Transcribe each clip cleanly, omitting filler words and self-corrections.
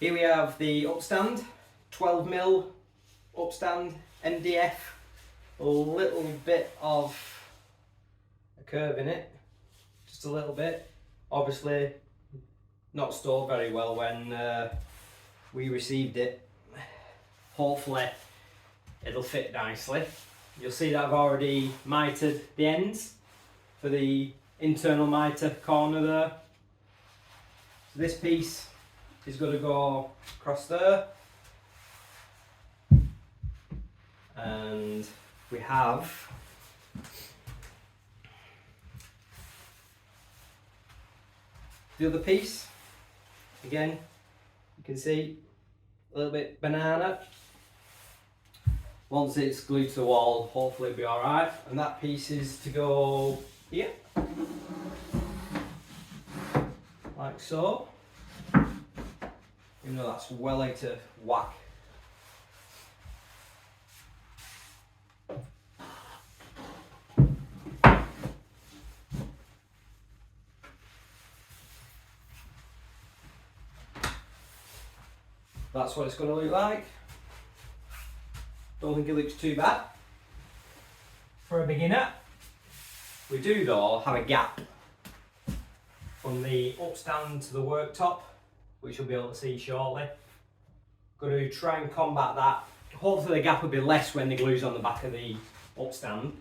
Here we have the upstand, 12mm upstand MDF, a little bit of a curve in it, just a little bit. Obviously not stored very well when we received it. Hopefully it'll fit nicely. You'll see that I've already mitered the ends for the internal mitre corner there. So this piece is going to go across there, and we have the other piece. Again, you can see a little bit banana. Once it's glued to the wall, hopefully it'll be alright. And that piece is to go here, like so. Even though that's well out of whack. That's what it's going to look like. Don't think it looks too bad for a beginner. We do though have a gap from the upstand to the worktop, which you'll be able to see shortly. Going to try and combat that. Hopefully the gap will be less when the glue's on the back of the upstand.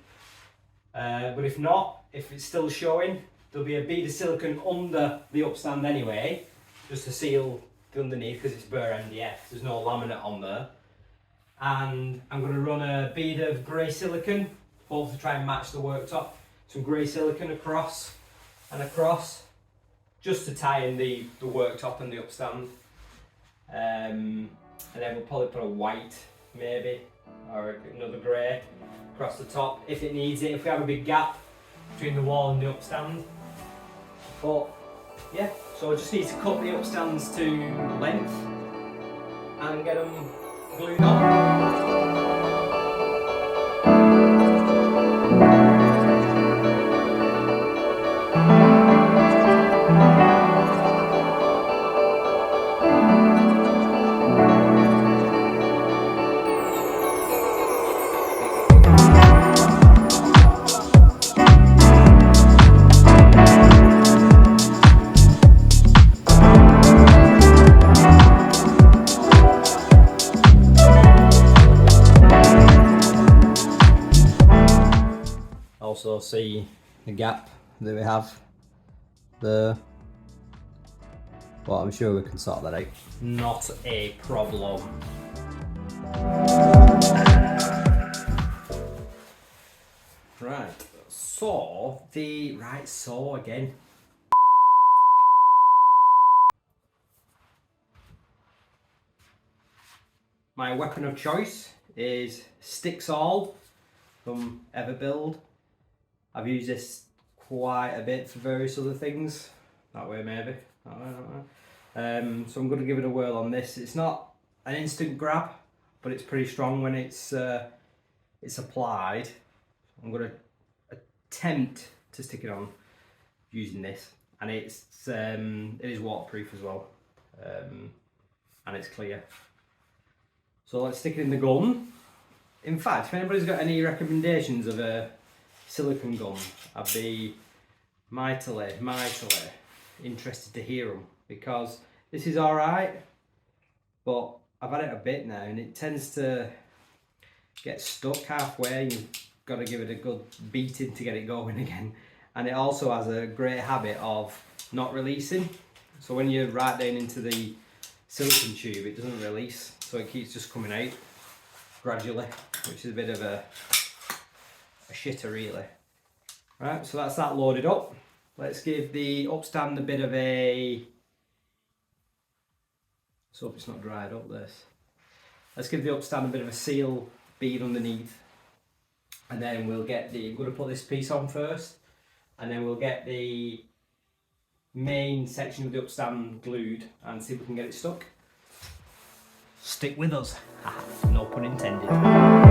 But if not, if it's still showing, there'll be a bead of silicone under the upstand anyway, just to seal the underneath because it's bare MDF. There's no laminate on there. And I'm going to run a bead of grey silicone, both to try and match the worktop. Some grey silicone across and across, just to tie in the worktop and the upstand. And then we'll probably put a white, maybe, or another grey across the top if it needs it, if we have a big gap between the wall and the upstand. But yeah, so I just need to cut the upstands to length and get them glued on. Also see the gap that we have there, but I'm sure we can sort that out. Not a problem. Right, so again. My weapon of choice is StixAll from Everbuild. I've used this quite a bit for various other things. That way maybe. That way. So I'm going to give it a whirl on this. It's not an instant grab, but it's pretty strong when it's applied. I'm going to attempt to stick it on using this, and it is waterproof as well, and it's clear. So let's stick it in the gun. In fact, if anybody's got any recommendations of a silicone gun, I'd be mightily interested to hear them, because this is alright, but I've had it a bit now and it tends to get stuck halfway and you've got to give it a good beating to get it going again. And it also has a great habit of not releasing, so when you right down into the silicone tube it doesn't release, so it keeps just coming out gradually, which is a bit of a shitter really. Right, so that's that loaded up. Let's give the upstand a bit of a, let's hope it's not dried up this. Let's give the upstand a bit of a seal bead underneath, and then we'll get the, I'm going to put this piece on first, and then we'll get the main section of the upstand glued and see if we can get it stuck. Stick with us, no pun intended.